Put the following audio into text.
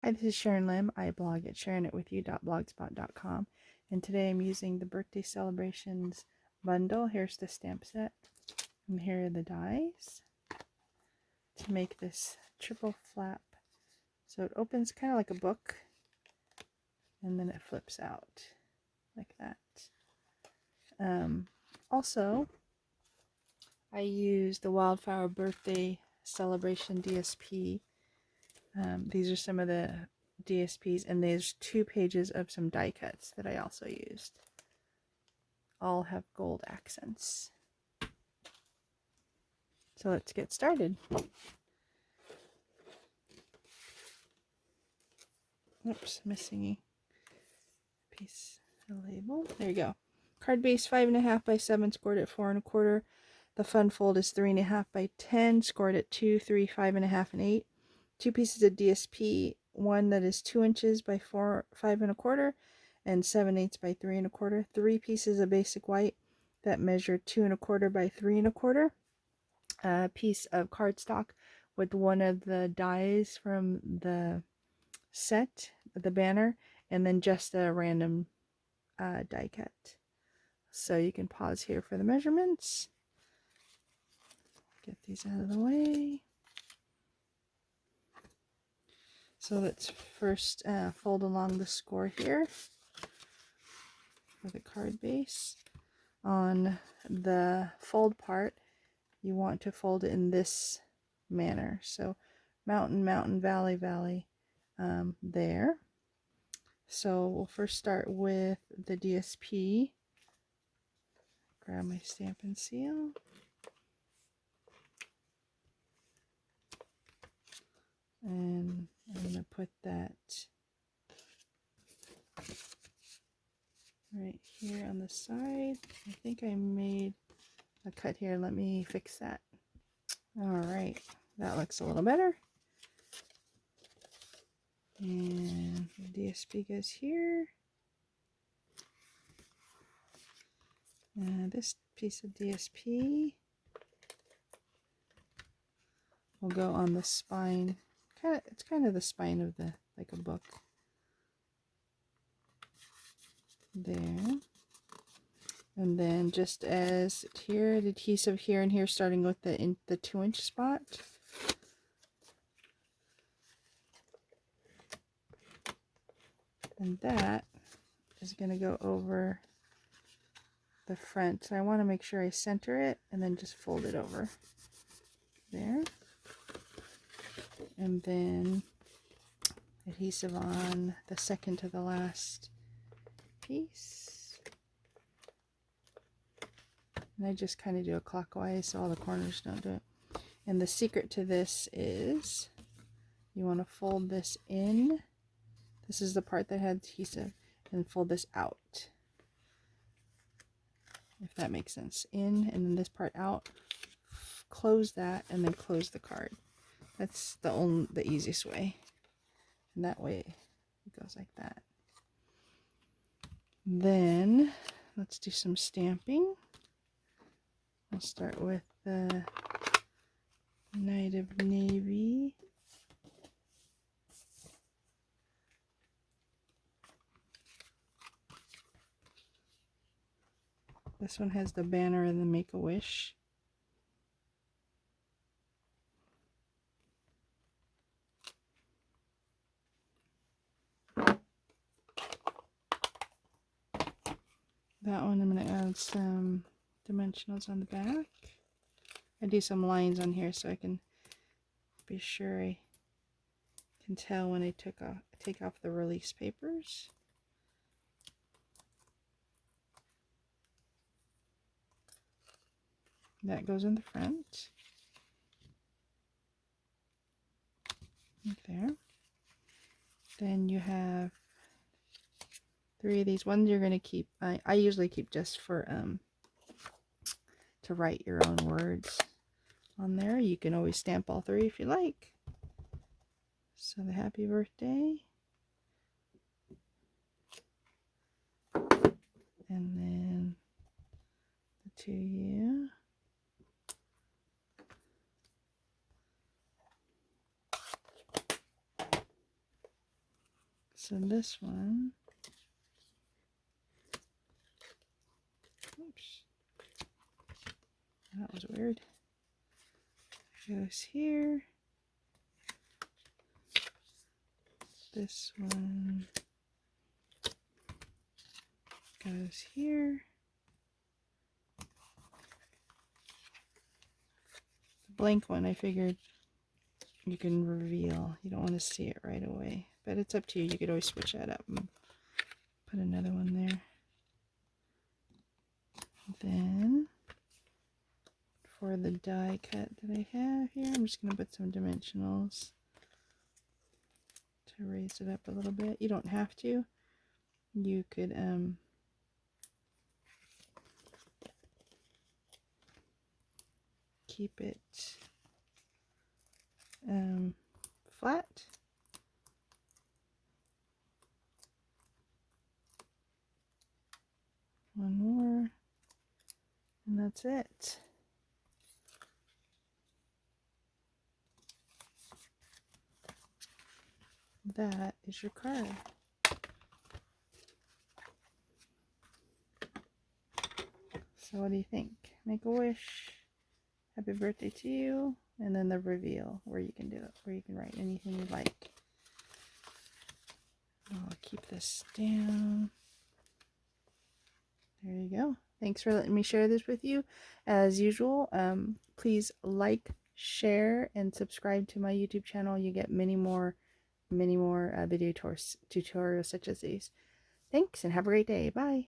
Hi, this is Sharon Lim. I blog at sharonitwithyou.blogspot.com, and today I'm using the Birthday Celebrations bundle. Here's the stamp set, and here are the dies to make this triple flap. So it opens kind of like a book, and then it flips out like that. Also, I use the Wildflower Birthday Celebration DSP. These are some of the DSPs, and there's 2 pages of some die cuts that I also used. All have gold accents. So let's get started. Oops, missing a piece of label. There you go. Card base 5.5 by 7, scored at 4 1/4. The fun fold is 3.5 by 10, scored at 2, 3, 5.5, and 8. 2 pieces of DSP, one that is 2 inches by 4, 5 1/4, and 7/8 by 3 1/4. 3 pieces of basic white that measure 2 1/4 by 3 1/4. A piece of cardstock with one of the dies from the set, the banner, and then just a random die cut. So you can pause here for the measurements. Get these out of the way. So let's first fold along the score here for the card base. On the fold part, you want to fold it in this manner. So mountain, mountain, valley, valley, there. So we'll first start with the DSP. Grab my Stampin' seal. And I'm going to put that right here on the side. I think I made a cut here. Let me fix that. Alright, that looks a little better. And the DSP goes here. And this piece of DSP will go on the spine. It's kind of the spine of the, like a book. There. And then just as here, the adhesive here and here, starting with the 2-inch spot. And that is going to go over the front. So I want to make sure I center it and then just fold it over. There. And then adhesive on the second to the last piece. And I just kind of do it clockwise so all the corners don't do it. And the secret to this is you want to fold this in. This is the part that had adhesive, and fold this out. If that makes sense. In, and then this part out. Close that, and then close the card. That's the easiest way. And that way it goes like that. Then let's do some stamping. I'll start with the Night of Navy. This one has the banner and the Make-A-Wish. That one I'm going to add some dimensionals on the back. I do some lines on here so I can be sure I can tell when I take off the release papers. That goes in the front. Right there. Then you have 3 of these. Ones you're going to keep. I usually keep just for to write your own words on there. You can always stamp all 3 if you like. So the happy birthday. And then the to you. So this one, oops, that was weird, goes here. This one goes here. The blank one, I figured you can reveal. You don't want to see it right away, but it's up to you. You could always switch that up and put another one there. Then for the die cut that I have here, I'm just going to put some dimensionals to raise it up a little bit. You don't have to. You could keep it flat. One more, and that's it. That is your card. So what do you think? Make a wish. Happy birthday to you. And then the reveal, where you can do it, where you can write anything you like. I'll keep this down. There you go. Thanks for letting me share this with you. As usual, please like, share, and subscribe to my YouTube channel. You get many more video tutorials such as these. Thanks and have a great day. Bye.